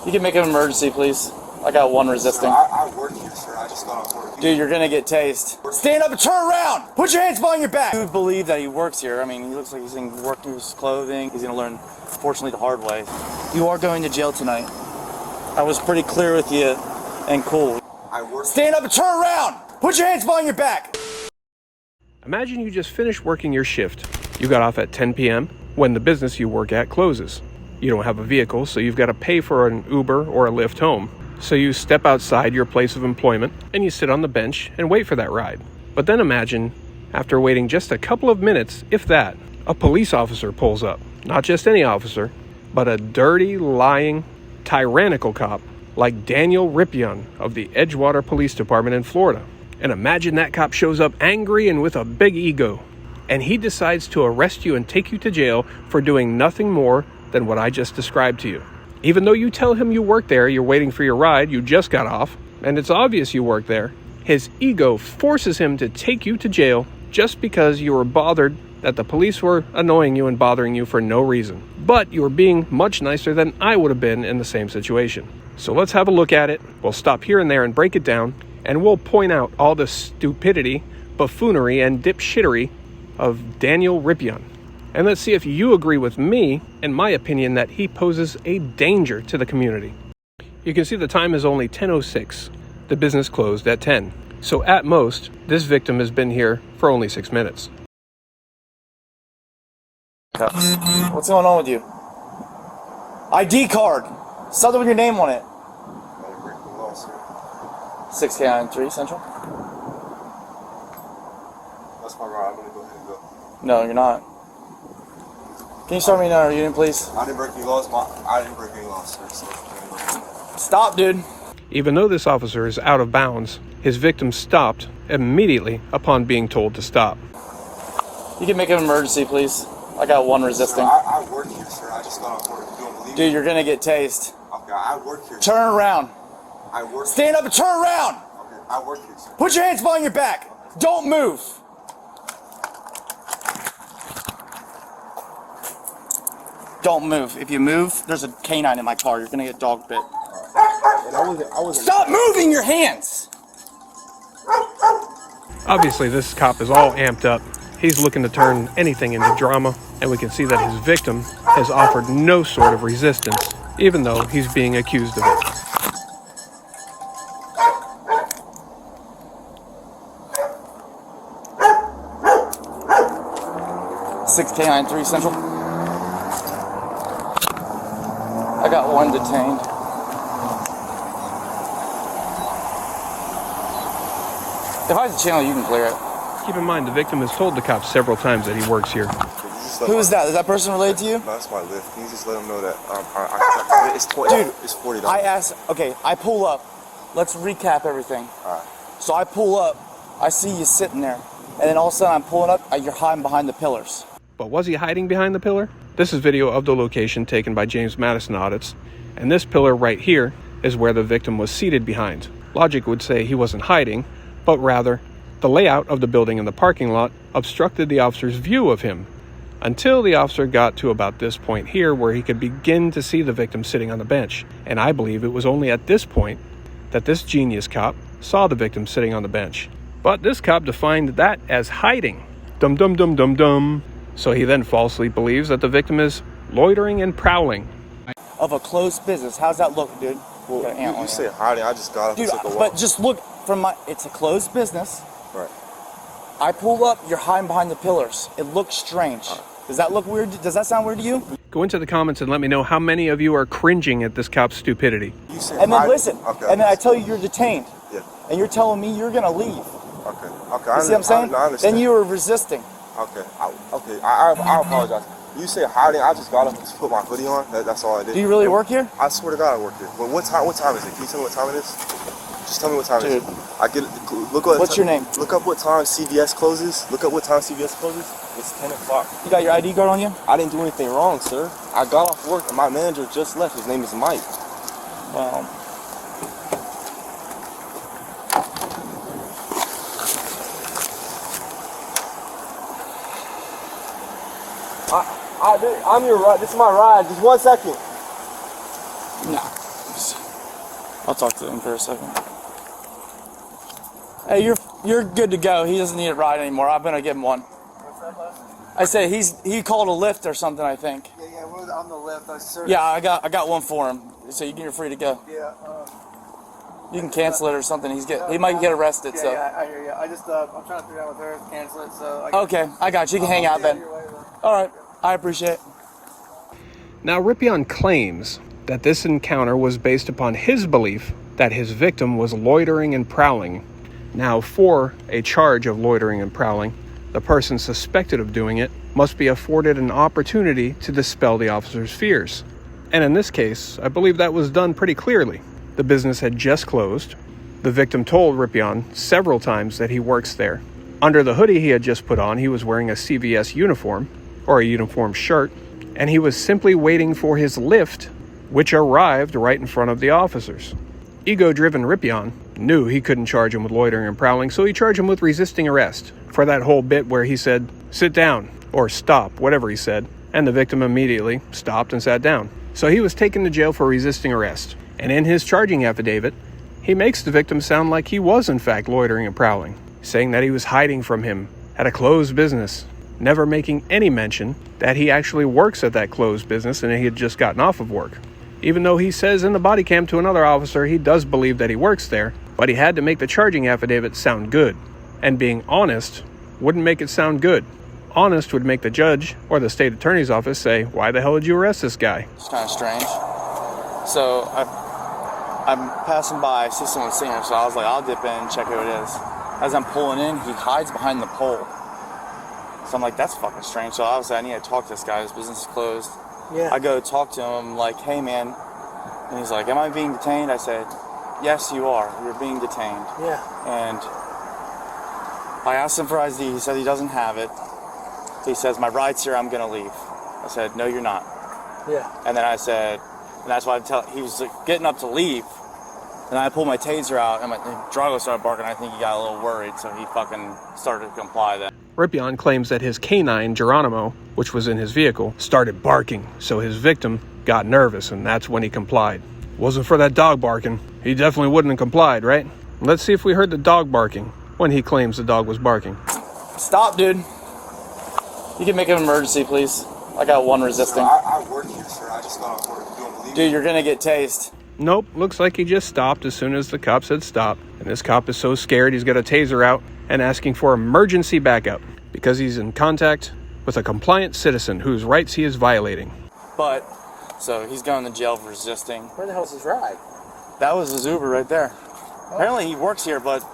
You can make an emergency, please. I got one resisting. Sir, I work here, sir. I just got off work. Dude, you're gonna get tased. Stand up and turn around! Put your hands behind your back! You believe that he works here. I mean, he looks like he's gonna work through his clothing. He's gonna learn, fortunately, the hard way. You are going to jail tonight. I was pretty clear with you and cool. I work. Stand up and turn around! Put your hands behind your back! Imagine you just finished working your shift. You got off at 10 p.m. when the business you work at closes. You don't have a vehicle, so you've got to pay for an Uber or a Lyft home. So you step outside your place of employment and you sit on the bench and wait for that ride. But then imagine, after waiting just a couple of minutes, if that, a police officer pulls up. Not just any officer, but a dirty, lying, tyrannical cop like Daniel Rippeon of the Edgewater Police Department in Florida. And imagine that cop shows up angry and with a big ego. And he decides to arrest you and take you to jail for doing nothing more than what I just described to you. Even though you tell him you work there, you're waiting for your ride, you just got off, and it's obvious you work there, his ego forces him to take you to jail just because you were bothered that the police were annoying you and bothering you for no reason. But you were being much nicer than I would have been in the same situation. So let's have a look at it. We'll stop here and there and break it down, and we'll point out all the stupidity, buffoonery, and dipshittery of Daniel Rippeon. And let's see if you agree with me and my opinion that he poses a danger to the community. You can see the time is only 10:06. The business closed at 10. So at most, this victim has been here for only 6 minutes. What's going on with you? ID card! Something with your name on it. 6K93 Central? That's my ride. I'm gonna go ahead and go. No, you're not. Can you start me another unit, please? I didn't break any laws. I didn't break any laws, sir. So, Stop, dude. Even though this officer is out of bounds, his victim stopped immediately upon being told to stop. You can make an emergency, please. I got one resisting. Sir, I work here, sir. I just got off work. You don't believe me? Dude, you're gonna get tased. Okay, I work here. Turn around. I work. Stand up and turn around. Okay, I work here, sir. Put your hands behind your back. Don't move. Don't move. If you move, there's a canine in my car. You're gonna get dog bit. And I wasn't. Stop moving your hands. Obviously, this cop is all amped up. He's looking to turn anything into drama, and we can see that his victim has offered no sort of resistance, even though he's being accused of it. $6K93 Central. I got one detained. If I have the channel, you can clear it. Keep in mind, the victim has told the cops several times that he works here. Who is that? Is that person related to you? No, that's my lift. Can you just let them know that it's $20? Dude, it's $40. I asked, okay, I pull up. Let's recap everything. Alright. So I pull up, I see you sitting there, and then all of a sudden I'm pulling up, you're hiding behind the pillars. But was he hiding behind the pillar? This is video of the location taken by James Madison audits, and this pillar right here is where the victim was seated behind. Logic would say he wasn't hiding, but rather, the layout of the building in the parking lot obstructed the officer's view of him, until the officer got to about this point here where he could begin to see the victim sitting on the bench. And I believe it was only at this point that this genius cop saw the victim sitting on the bench. But this cop defined that as hiding. Dum dum dum dum dum. So he then falsely believes that the victim is loitering and prowling. Of a closed business, how's that look, dude? Well, you say hiding. I just got up dude, and took a walk. but just look from my, it's a closed business. Right. I pull up, you're hiding behind the pillars. It looks strange. Does that look weird? Does that sound weird to you? Go into the comments and let me know how many of you are cringing at this cop's stupidity. You say and then hiding. listen, Okay, and then I tell you you're detained. Yeah. And you're telling me you're gonna leave. Okay. Okay. You see what I'm saying? I understand. Then you were resisting. Okay. I apologize. You say hiding. I just got up and just put my hoodie on. That's all I did. Do you really work here? I swear to God, I work here. But what time is it? Can you tell me what time it is? Just tell me what time it is. I get it. Look what. What's your name? Look up what time CVS closes. Look up what time CVS closes. It's 10 o'clock. You got your ID card on you? I didn't do anything wrong, sir. I got off work and my manager just left. His name is Mike. Well, I'm your ride. This is my ride. Just 1 second. nah. I'll talk to him for a second. Hey, you're good to go. He doesn't need a ride anymore. I'm gonna give him one. What's that, boss? I said he called a lift or something, I think. Yeah, we're on the lift. Yeah, I got one for him. So you're free to go. Yeah. You can cancel it or something. He might get arrested. Yeah, So. yeah, I hear you. I just I'm trying to figure out with her, cancel it. So. Okay, I got you. You can hang out then. All right, I appreciate it. Now, Rippeon claims that this encounter was based upon his belief that his victim was loitering and prowling. Now, for a charge of loitering and prowling, the person suspected of doing it must be afforded an opportunity to dispel the officer's fears. And in this case, I believe that was done pretty clearly. The business had just closed. The victim told Drippeon several times that he works there. Under the hoodie he had just put on, he was wearing a CVS uniform, or a uniform shirt, and he was simply waiting for his lift, which arrived right in front of the officers. Ego-driven Drippeon knew he couldn't charge him with loitering and prowling, so he charged him with resisting arrest for that whole bit where he said, "Sit down," or "Stop," whatever he said, and the victim immediately stopped and sat down. So he was taken to jail for resisting arrest. And in his charging affidavit, he makes the victim sound like he was in fact loitering and prowling, saying that he was hiding from him at a closed business, never making any mention that he actually works at that closed business and he had just gotten off of work. Even though he says in the body cam to another officer he does believe that he works there, but he had to make the charging affidavit sound good. And being honest wouldn't make it sound good. Honest would make the judge or the state attorney's office say, "Why the hell did you arrest this guy?" It's kind of strange. So I'm passing by, I see someone sitting here, so I was like, I'll dip in and check who it is. As I'm pulling in, he hides behind the pole. So I'm like, that's fucking strange. So obviously I need to talk to this guy. His business is closed. Yeah. I go talk to him, like, "Hey man," and he's like, "Am I being detained?" I said, "Yes, you are. You're being detained." Yeah. And I asked him for ID. He said he doesn't have it. He says, "My ride's here. I'm gonna leave." I said, "No, you're not." Yeah. And then I said, and that's why he was like, getting up to leave. And I pulled my taser out, and Drago started barking. I think he got a little worried, so he fucking started to comply then. Drippeon claims that his canine, Geronimo, which was in his vehicle, started barking, so his victim got nervous, and that's when he complied. Wasn't for that dog barking, he definitely wouldn't have complied, right? Let's see if we heard the dog barking when he claims the dog was barking. Stop, dude. You can make an emergency, please. I got one resisting. Sir, I work here, sir. I just got off work. You don't believe me? Dude, you're gonna get tased. Nope, looks like he just stopped as soon as the cop said stop. And this cop is so scared he's got a taser out and asking for emergency backup because he's in contact with a compliant citizen whose rights he is violating. But, so he's going to jail for resisting. Where the hell's his ride? That was his Uber right there. Apparently he works here, but,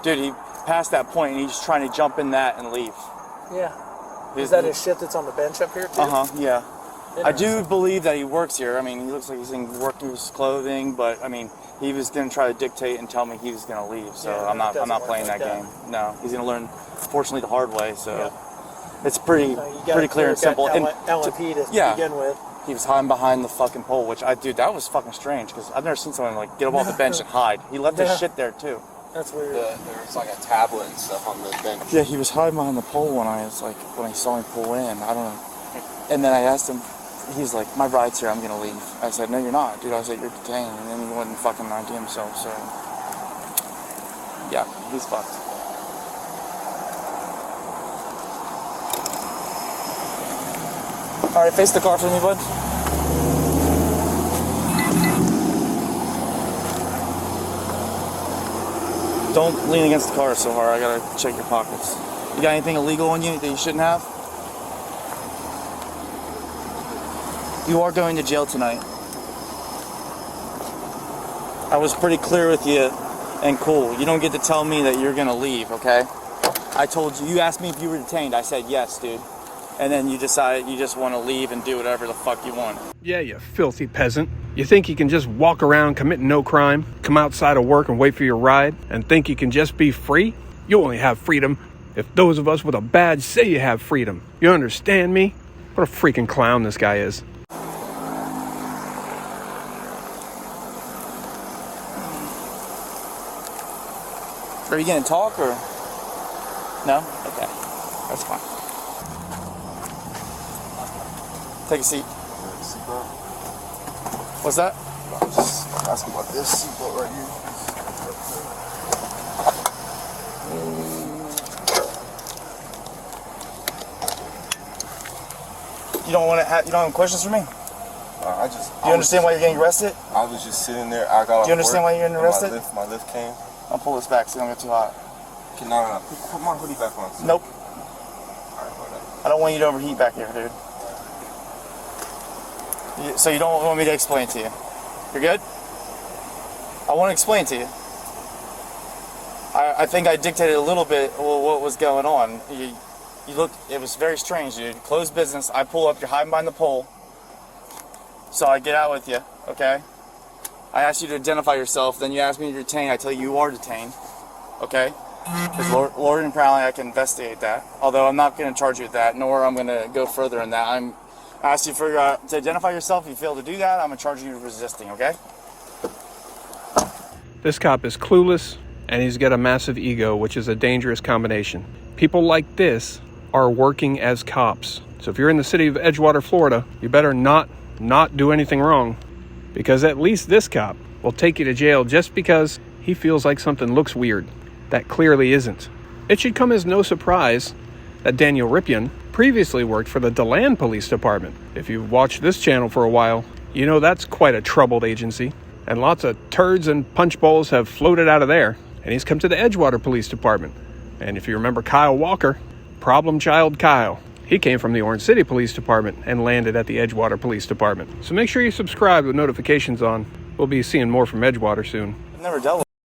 dude, he passed that point and he's trying to jump in that and leave. Yeah. Is that his shift that's on the bench up here, too? Uh-huh, yeah. I do believe that he works here. I mean, he looks like he's in workers' clothing, but I mean, he was going to try to dictate and tell me he was going to leave. So Yeah, I'm not playing that game. No, he's going to learn, fortunately, the hard way. So it's pretty clear and simple. And LMP to begin with. He was hiding behind the fucking pole, which dude, that was fucking strange because I've never seen someone like get up off the bench and hide. He left his shit there too. That's weird. There's like a tablet and stuff on the bench. Yeah, he was hiding behind the pole when I saw him pull in. I don't know. And then I asked him. He's like, "My ride's here, I'm gonna leave." I said, "No, you're not, dude." I said, "You're detained." And then he wouldn't fucking ID himself, so yeah, he's fucked. Alright, face the car for me, bud. Don't lean against the car so hard, I gotta check your pockets. You got anything illegal on you that you shouldn't have? You are going to jail tonight. I was pretty clear with you and cool. You don't get to tell me that you're gonna leave, okay? I told you, you asked me if you were detained. I said yes, dude. And then you decided you just want to leave and do whatever the fuck you want. Yeah, you filthy peasant. You think you can just walk around committing no crime, come outside of work and wait for your ride, and think you can just be free? You only have freedom if those of us with a badge say you have freedom. You understand me? What a freaking clown this guy is. Are you gonna talk or? No? Okay. That's fine. Take a seat. What's that? I ask about this seatbelt right here. You don't want to have, you don't have questions for me? Do you understand why you're getting arrested? I was just sitting there. I got. Do you understand why you're getting arrested? My lift came. I'll pull this back so you don't get too hot. Okay, no. Put my hoodie back on. Nope. Alright, whatever. I don't want you to overheat back here, dude. So you don't want me to explain to you? You're good? I want to explain to you. I think I dictated a little bit what was going on. You look, it was very strange, dude. Closed business. I pull up, you're hiding behind the pole. So I get out with you, okay? I asked you to identify yourself, then you asked me to detain. I tell you you are detained, okay? Because loitering and prowling, I can investigate that. Although I'm not going to charge you with that, nor I'm going to go further in that. I asked you to identify yourself. If you fail to do that, I'm going to charge you with resisting, okay? This cop is clueless, and he's got a massive ego, which is a dangerous combination. People like this are working as cops. So if you're in the city of Edgewater, Florida, you better not do anything wrong, because at least this cop will take you to jail just because he feels like something looks weird that clearly isn't. It should come as no surprise that Daniel Rippeon previously worked for the DeLand Police Department. If you've watched this channel for a while, you know that's quite a troubled agency, and lots of turds and punch bowls have floated out of there, and he's come to the Edgewater Police Department. And if you remember Kyle Walker, problem child Kyle, he came from the Orange City Police Department and landed at the Edgewater Police Department. So make sure you subscribe with notifications on. We'll be seeing more from Edgewater soon. I've never dealt with